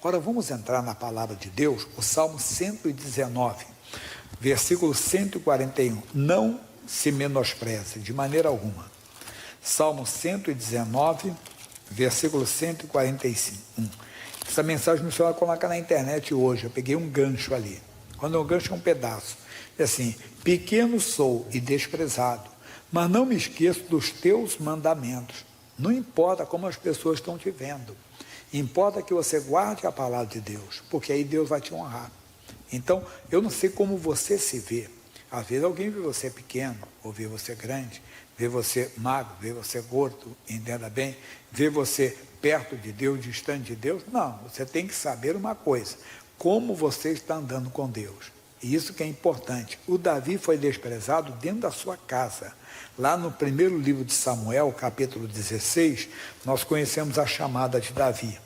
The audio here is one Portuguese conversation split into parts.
Agora vamos entrar na palavra de Deus, o Salmo 119, versículo 141. Não se menospreze de maneira alguma. Salmo 119, versículo 145. Essa mensagem o Senhor vai colocar na internet hoje. Eu peguei um gancho ali. Quando um gancho é um pedaço. É assim: pequeno sou e desprezado, mas não me esqueço dos teus mandamentos. Não importa como as pessoas estão te vendo. Importa que você guarde a palavra de Deus, porque aí Deus vai te honrar. Então, eu não sei como você se vê. Às vezes alguém vê você pequeno, ou vê você grande, vê você magro, vê você gordo, entenda bem, vê você perto de Deus, distante de Deus. Não, você tem que saber uma coisa: como você está andando com Deus. E isso que é importante. O Davi foi desprezado dentro da sua casa. Lá no primeiro livro de Samuel, capítulo 16, nós conhecemos a chamada de Davi.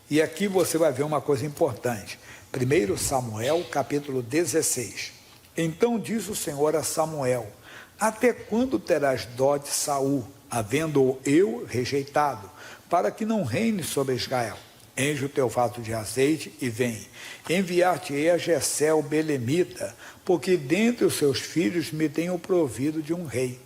E aqui você vai ver uma coisa importante. 1 Samuel, capítulo 16. Então diz o Senhor a Samuel: até quando terás dó de Saul, havendo-o eu rejeitado, para que não reine sobre Israel? Enche o teu vaso de azeite e vem. Enviar-te-ei a Jessé o belemita, porque dentre os seus filhos me tenho provido de um rei.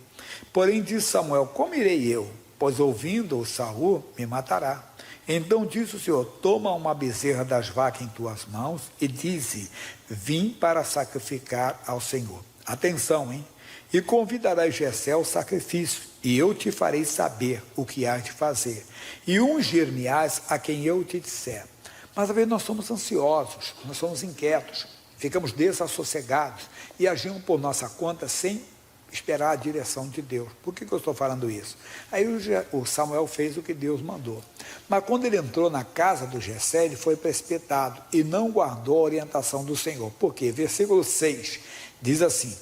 Porém disse Samuel: como irei eu? Pois ouvindo-o Saul, me matará. Então disse o Senhor: toma uma bezerra das vacas em tuas mãos e dize: vim para sacrificar ao Senhor. Atenção, hein? E convidarás Jessé ao sacrifício, e eu te farei saber o que hás de fazer, e ungir-me-ás a quem eu te disser. Mas às vezes nós somos ansiosos, nós somos inquietos, ficamos desassossegados e agimos por nossa conta sem esperar a direção de Deus. Por que eu estou falando isso? Aí o Samuel fez o que Deus mandou. Mas quando ele entrou na casa do Jessé, ele foi precipitado e não guardou a orientação do Senhor. Por quê? Versículo 6 diz assim: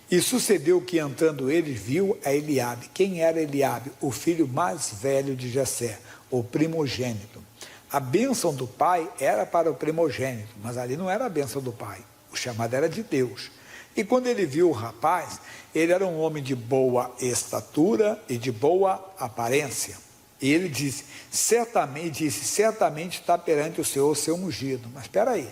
e sucedeu que entrando ele viu a Eliabe. Quem era Eliabe? O filho mais velho de Jessé, o primogênito. A bênção do pai era para o primogênito, mas ali não era a bênção do pai, o chamado era de Deus. E quando ele viu o rapaz, ele era um homem de boa estatura e de boa aparência. E ele disse: certamente está perante o Senhor seu ungido. Mas espera aí,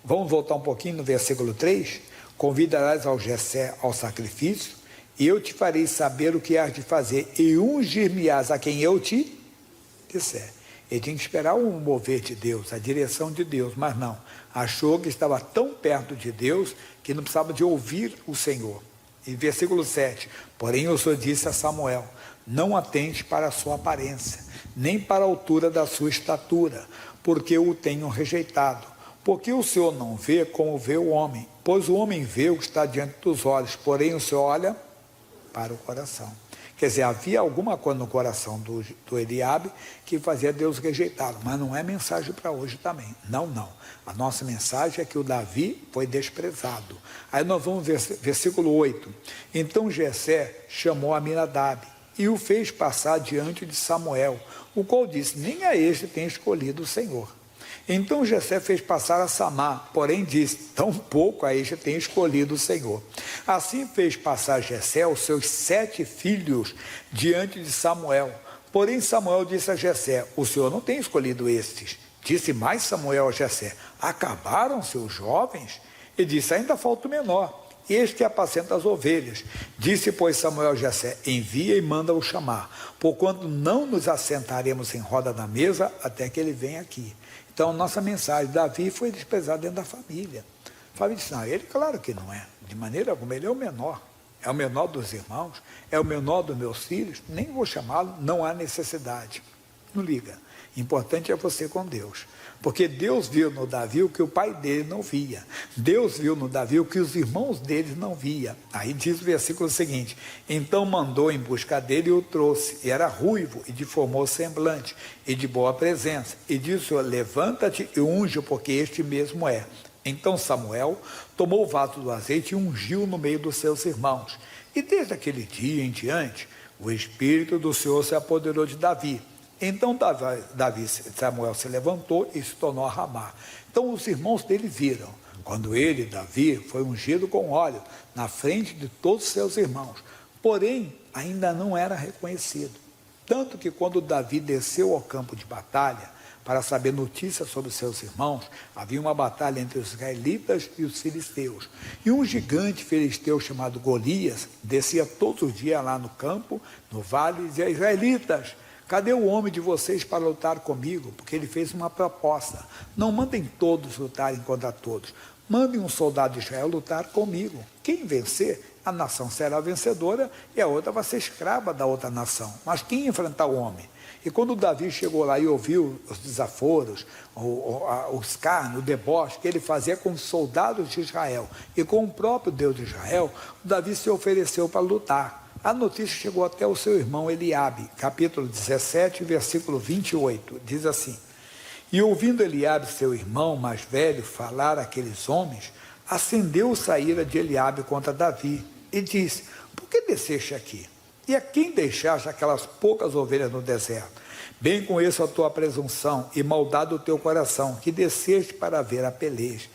vamos voltar um pouquinho no versículo 3. Convidarás ao Jessé ao sacrifício, e eu te farei saber o que hás de fazer, e ungir-me-ás a quem eu te disser. Ele tinha que esperar o mover de Deus, a direção de Deus, mas não. Achou que estava tão perto de Deus que não precisava de ouvir o Senhor. E versículo 7, porém o Senhor disse a Samuel: não atente para a sua aparência, nem para a altura da sua estatura, porque eu o tenho rejeitado. Porque o Senhor não vê como vê o homem, pois o homem vê o que está diante dos olhos, porém o Senhor olha para o coração. Quer dizer, havia alguma coisa no coração do Eliabe que fazia Deus rejeitá-lo, mas não é mensagem para hoje também. Não. A nossa mensagem é que o Davi foi desprezado. Aí nós vamos ver versículo 8. Então Jessé chamou Aminadab e o fez passar diante de Samuel, o qual disse: nem a este tem escolhido o Senhor. Então Jessé fez passar a Samá, porém disse: tão pouco a este tem escolhido o Senhor. Assim fez passar Jessé os seus 7 filhos diante de Samuel. Porém Samuel disse a Jessé: o Senhor não tem escolhido estes. Disse mais Samuel a Jessé: acabaram seus jovens? E disse: ainda falta o menor, este apacenta as ovelhas. Disse, pois, Samuel a Jessé: envia e manda-o chamar, porquanto não nos assentaremos em roda da mesa até que ele venha aqui. Então, nossa mensagem: Davi foi desprezado dentro da família. A família disse: não, ele claro que não é, de maneira alguma, ele é o menor dos irmãos, é o menor dos meus filhos, nem vou chamá-lo, não há necessidade. Não liga, importante é você com Deus, porque Deus viu no Davi o que o pai dele não via, Deus viu no Davi o que os irmãos dele não via. Aí diz o versículo seguinte: então mandou em busca dele e o trouxe, e era ruivo e de formoso semblante e de boa presença, e disse: levanta-te e unge, porque este mesmo é. Então Samuel tomou o vaso do azeite e ungiu no meio dos seus irmãos, e desde aquele dia em diante o Espírito do Senhor se apoderou de Davi. Então Samuel se levantou e se tornou a Ramá. Então os irmãos dele viram, quando ele, Davi, foi ungido com óleo na frente de todos os seus irmãos, porém ainda não era reconhecido. Tanto que quando Davi desceu ao campo de batalha para saber notícias sobre seus irmãos. Havia uma batalha entre os israelitas e os filisteus. E um gigante filisteu chamado Golias descia todos os dias lá no campo, no vale, e dizia: israelitas, cadê o homem de vocês para lutar comigo? Porque ele fez uma proposta: não mandem todos lutarem contra todos, mandem um soldado de Israel lutar comigo. Quem vencer, a nação será vencedora e a outra vai ser escrava da outra nação. Mas quem enfrentar o homem? E quando Davi chegou lá e ouviu os desaforos, os escárnios, o deboche que ele fazia com os soldados de Israel e com o próprio Deus de Israel, Davi se ofereceu para lutar. A notícia chegou até o seu irmão Eliabe, capítulo 17, versículo 28, diz assim: e ouvindo Eliabe, seu irmão mais velho, falar àqueles homens, acendeu-se a ira de Eliabe contra Davi e disse: por que desceste aqui? E a quem deixaste aquelas poucas ovelhas no deserto? Bem conheço a tua presunção e maldade do teu coração, que desceste para ver a peleja.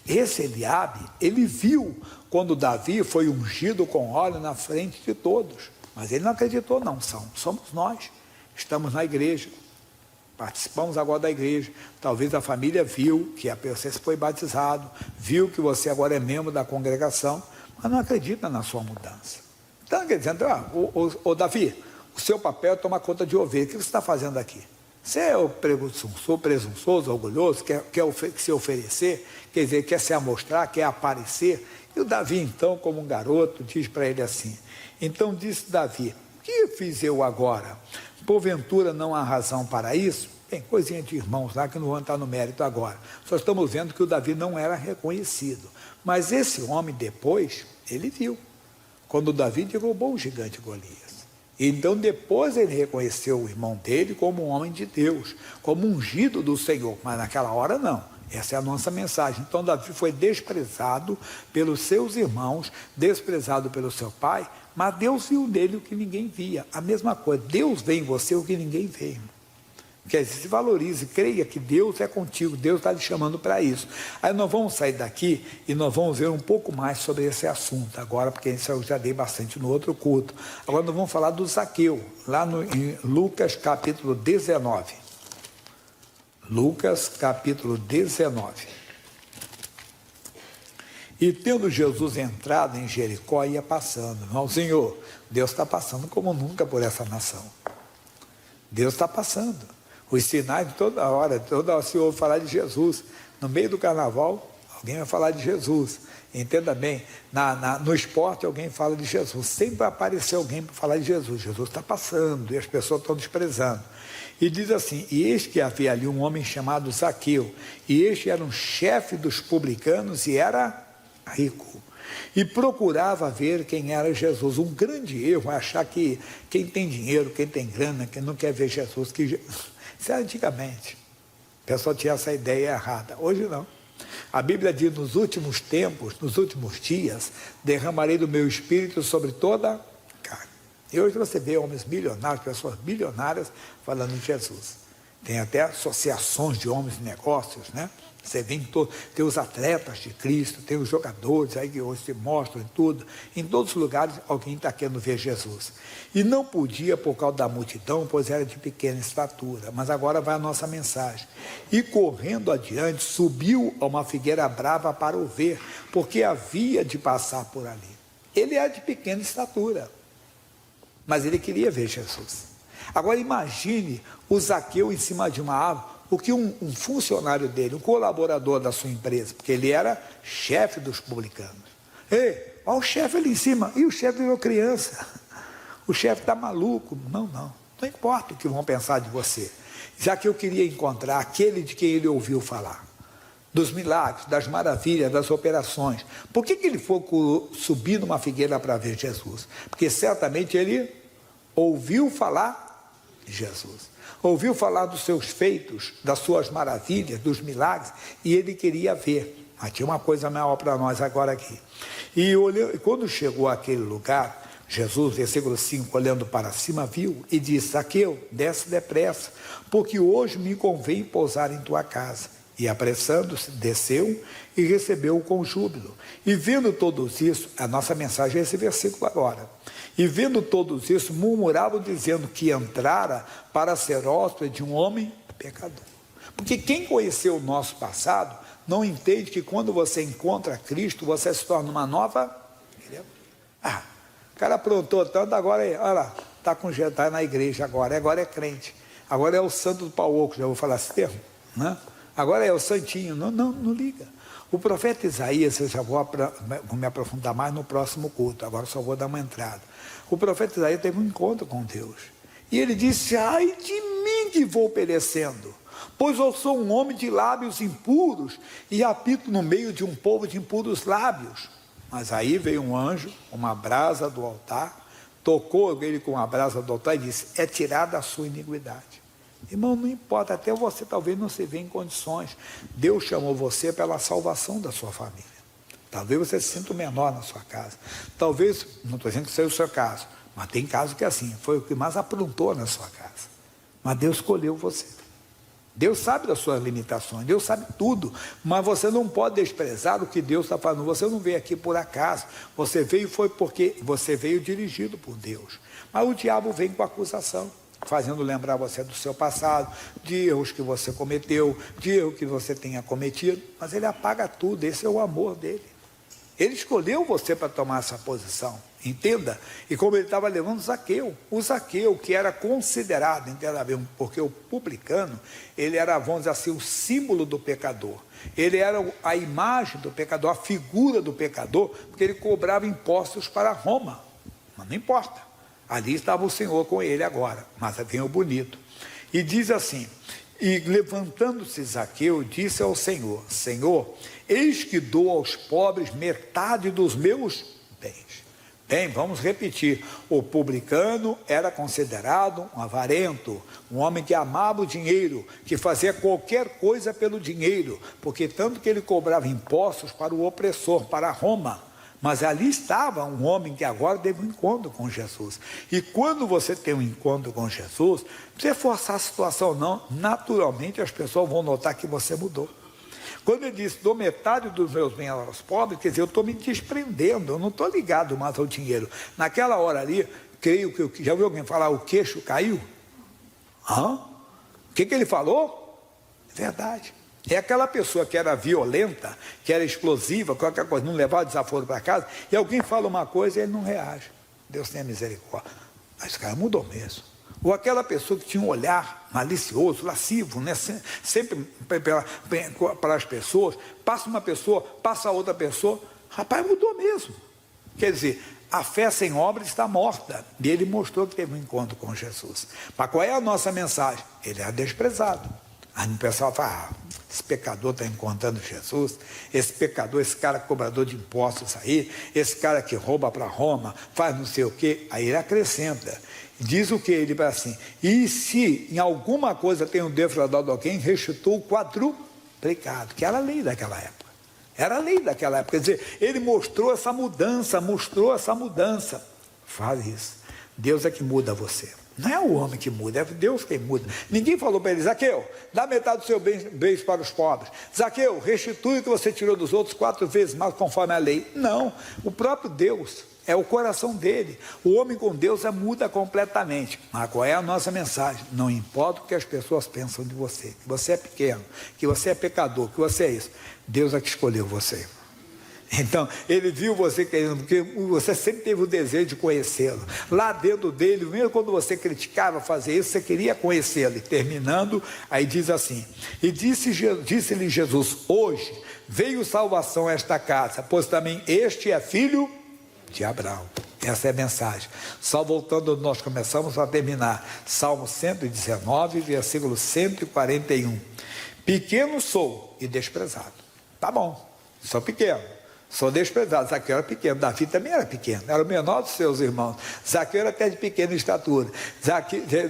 Esse Eliabe, ele viu quando Davi foi ungido com óleo na frente de todos, mas ele não acreditou. Não, somos nós, estamos na igreja, participamos agora da igreja. Talvez a família viu que você foi batizado, viu que você agora é membro da congregação, mas não acredita na sua mudança. Então, quer dizer, Davi, o seu papel é tomar conta de ovelha. O que você está fazendo aqui? Você é o presunçoso, orgulhoso, quer se oferecer, quer dizer, quer se amostrar, quer aparecer. E o Davi, então, como um garoto, diz para ele assim: então disse Davi: o que fiz eu agora? Porventura não há razão para isso? Bem, coisinha de irmãos lá que não vão entrar no mérito agora. Só estamos vendo que o Davi não era reconhecido. Mas esse homem depois, ele viu, quando o Davi derrubou o gigante Golias. Então depois ele reconheceu o irmão dele como um homem de Deus, como ungido do Senhor, mas naquela hora não. Essa é a nossa mensagem. Então Davi foi desprezado pelos seus irmãos, desprezado pelo seu pai, mas Deus viu nele o que ninguém via. A mesma coisa, Deus vê em você o que ninguém vê. Quer dizer, se valorize, creia que Deus é contigo, Deus está lhe chamando para isso. Aí nós vamos sair daqui e nós vamos ver um pouco mais sobre esse assunto agora, porque isso eu já dei bastante no outro culto. Agora nós vamos falar do Zaqueu, lá em Lucas capítulo 19. Lucas capítulo 19. E tendo Jesus entrado em Jericó, ia passando. Irmãozinho, Deus está passando como nunca por essa nação. Deus está passando. Os sinais toda hora se ouve falar de Jesus. No meio do carnaval, alguém vai falar de Jesus. Entenda bem, no esporte alguém fala de Jesus. Sempre vai aparecer alguém para falar de Jesus. Jesus está passando e as pessoas estão desprezando. E diz assim: e eis que havia ali um homem chamado Zaqueu, e este era um chefe dos publicanos e era rico. E procurava ver quem era Jesus. Um grande erro é achar que quem tem dinheiro, quem tem grana, quem não quer ver Jesus, isso era antigamente. O pessoal tinha essa ideia errada. Hoje não. A Bíblia diz: nos últimos tempos, nos últimos dias, derramarei do meu espírito sobre toda a carne. E hoje você vê homens milionários, pessoas bilionárias falando de Jesus. Tem até associações de homens de negócios, né? Você vê tem os atletas de Cristo, tem os jogadores aí que hoje se mostram em tudo. Em todos os lugares alguém está querendo ver Jesus. E não podia por causa da multidão, pois era de pequena estatura. Mas agora vai a nossa mensagem. E correndo adiante, subiu a uma figueira brava para o ver, porque havia de passar por ali. Ele era de pequena estatura, mas ele queria ver Jesus. Agora imagine o Zaqueu em cima de uma árvore, o que um funcionário dele, um colaborador da sua empresa, porque ele era chefe dos publicanos. Ei, olha o chefe ali em cima, e o chefe virou criança. O chefe está maluco. Não importa o que vão pensar de você. Zaqueu queria encontrar aquele de quem ele ouviu falar, dos milagres, das maravilhas, das operações. Por que ele foi subir numa figueira para ver Jesus? Porque certamente ele ouviu falar de Jesus, ouviu falar dos seus feitos, das suas maravilhas, dos milagres, e ele queria ver. Mas tinha uma coisa maior para nós agora aqui. E quando chegou àquele lugar, Jesus, versículo 5, olhando para cima, viu e disse: Zaqueu, desce depressa, porque hoje me convém pousar em tua casa. E apressando-se, desceu e recebeu-o com júbilo. E vendo todos isso, a nossa mensagem é esse versículo agora. E vendo todos isso, murmuravam dizendo que entrara para ser hóspede de um homem pecador. Porque quem conheceu o nosso passado não entende que quando você encontra Cristo, você se torna uma nova. O cara aprontou tanto, agora olha lá, está na igreja agora é crente, agora é o santo do pau oco, já vou falar esse termo, né? Agora é o santinho. Não liga. O profeta Isaías, eu já vou me aprofundar mais no próximo culto, agora só vou dar uma entrada. O profeta Isaías teve um encontro com Deus, e ele disse: ai de mim que vou perecendo, pois eu sou um homem de lábios impuros, e habito no meio de um povo de impuros lábios. Mas aí veio um anjo, uma brasa do altar, tocou ele com a brasa do altar e disse: é tirada a sua iniquidade. Irmão, não importa, até você talvez não se vê em condições. Deus chamou você pela salvação da sua família. Talvez você se sinta o menor na sua casa. Talvez, não estou dizendo que seja o seu caso, mas tem caso que é assim, foi o que mais aprontou na sua casa. Mas Deus escolheu você. Deus sabe das suas limitações, Deus sabe tudo, mas você não pode desprezar o que Deus está falando. Você não veio aqui por acaso, você veio foi porque você veio dirigido por Deus. Mas o diabo vem com acusação, fazendo lembrar você do seu passado, de erros que você cometeu, de erros que você tenha cometido, mas ele apaga tudo. Esse é o amor dele. Ele escolheu você para tomar essa posição, entenda? E como ele estava levando o Zaqueu, que era considerado, entenda bem, porque o publicano, ele era, vamos dizer assim, o símbolo do pecador. Ele era a imagem do pecador, a figura do pecador, porque ele cobrava impostos para Roma. Mas não importa, ali estava o Senhor com ele agora, mas vem o bonito. E diz assim: e levantando-se Zaqueu, disse ao Senhor: Senhor, eis que dou aos pobres metade dos meus bens. Bem, vamos repetir. O publicano era considerado um avarento, um homem que amava o dinheiro, que fazia qualquer coisa pelo dinheiro, porque tanto que ele cobrava impostos para o opressor, para Roma. Mas ali estava um homem que agora teve um encontro com Jesus. E quando você tem um encontro com Jesus, não precisa forçar a situação não, naturalmente as pessoas vão notar que você mudou. Quando ele disse: dou metade dos meus bens aos pobres, quer dizer, eu estou me desprendendo, eu não estou ligado mais ao dinheiro. Naquela hora ali, creio que, já ouviu alguém falar, o queixo caiu? O que ele falou? É verdade. É aquela pessoa que era violenta, que era explosiva, qualquer coisa, não levava desaforo para casa, e alguém fala uma coisa e ele não reage. Deus tenha misericórdia. Mas esse cara mudou mesmo. Ou aquela pessoa que tinha um olhar malicioso, lascivo, né? Sempre para as pessoas, passa uma pessoa, passa outra pessoa, rapaz, mudou mesmo. Quer dizer, a fé sem obra está morta. E ele mostrou que teve um encontro com Jesus. Mas qual é a nossa mensagem? Ele era desprezado. Aí o pessoal fala: esse pecador está encontrando Jesus, esse pecador, esse cara cobrador de impostos aí, esse cara que rouba para Roma, faz não sei o quê. Aí ele acrescenta, diz o que? Ele vai assim: e se em alguma coisa tem um defraudado alguém, restitui o quadruplicado, que era a lei daquela época. Era a lei daquela época. Quer dizer, ele mostrou essa mudança, Faz isso. Deus é que muda você. Não é o homem que muda, é Deus quem muda. Ninguém falou para ele: Zaqueu, dá metade do seu bem para os pobres. Zaqueu, restitui o que você tirou dos outros 4 vezes mais conforme a lei. Não, o próprio Deus, é o coração dele. O homem com Deus muda completamente. Mas qual é a nossa mensagem? Não importa o que as pessoas pensam de você, que você é pequeno, que você é pecador, que você é isso. Deus é que escolheu você. Então, ele viu você querendo, porque você sempre teve o desejo de conhecê-lo. Lá dentro dele, mesmo quando você criticava fazer isso, você queria conhecê-lo. E terminando, aí diz assim: e disse-lhe Jesus: hoje veio salvação a esta casa, pois também este é filho de Abraão. Essa é a mensagem. Só voltando onde nós começamos a terminar. Salmo 119, versículo 141. Pequeno sou e desprezado. Tá bom, sou pequeno. Sou desprezado. Zaqueu era pequeno, Davi também era pequeno, era o menor dos seus irmãos. Zaqueu era até de pequena estatura.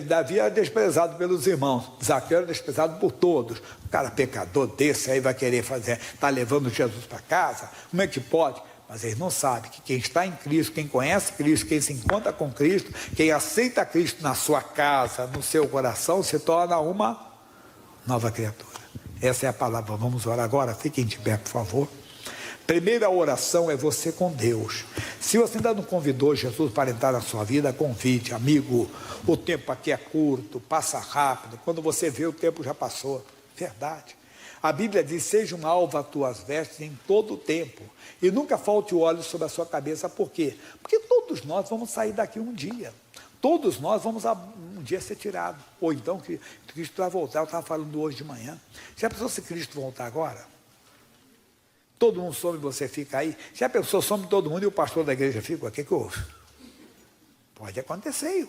Davi era desprezado pelos irmãos, Zaqueu era desprezado por todos. O cara pecador desse aí vai querer está levando Jesus para casa? Como é que pode? Mas eles não sabem que quem está em Cristo, quem conhece Cristo, quem se encontra com Cristo, quem aceita Cristo na sua casa, no seu coração, se torna uma nova criatura. Essa é a palavra. Vamos orar agora, fiquem de pé, por favor. Primeira oração é você com Deus. Se você ainda não convidou Jesus para entrar na sua vida, convide, amigo. O tempo aqui é curto, passa rápido. Quando você vê, o tempo já passou. Verdade. A Bíblia diz, seja uma alva as tuas vestes em todo o tempo, e nunca falte o óleo sobre a sua cabeça. Por quê? Porque todos nós vamos sair daqui um dia. Todos nós vamos um dia ser tirados. Ou então que Cristo vai voltar. Eu estava falando hoje de manhã. Já pensou se Cristo voltar agora? Todo mundo some e você fica aí. Já pensou, some todo mundo e o pastor da igreja fica? O que houve? Pode acontecer.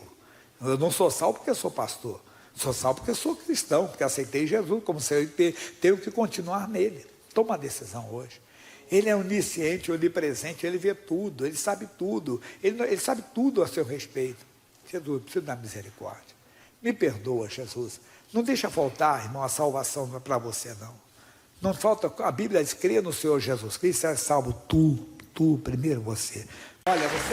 Eu não sou salvo porque eu sou pastor. Sou salvo porque eu sou cristão, porque aceitei Jesus como Senhor e tenho que continuar nele. Toma uma decisão hoje. Ele é onisciente, onipresente, ele vê tudo, ele sabe tudo. Ele sabe tudo a seu respeito. Jesus, preciso da misericórdia. Me perdoa, Jesus. Não deixa faltar, irmão, a salvação não é para você, não. Não falta, a Bíblia diz, crê no Senhor Jesus Cristo, é salvo tu, primeiro você. Olha, você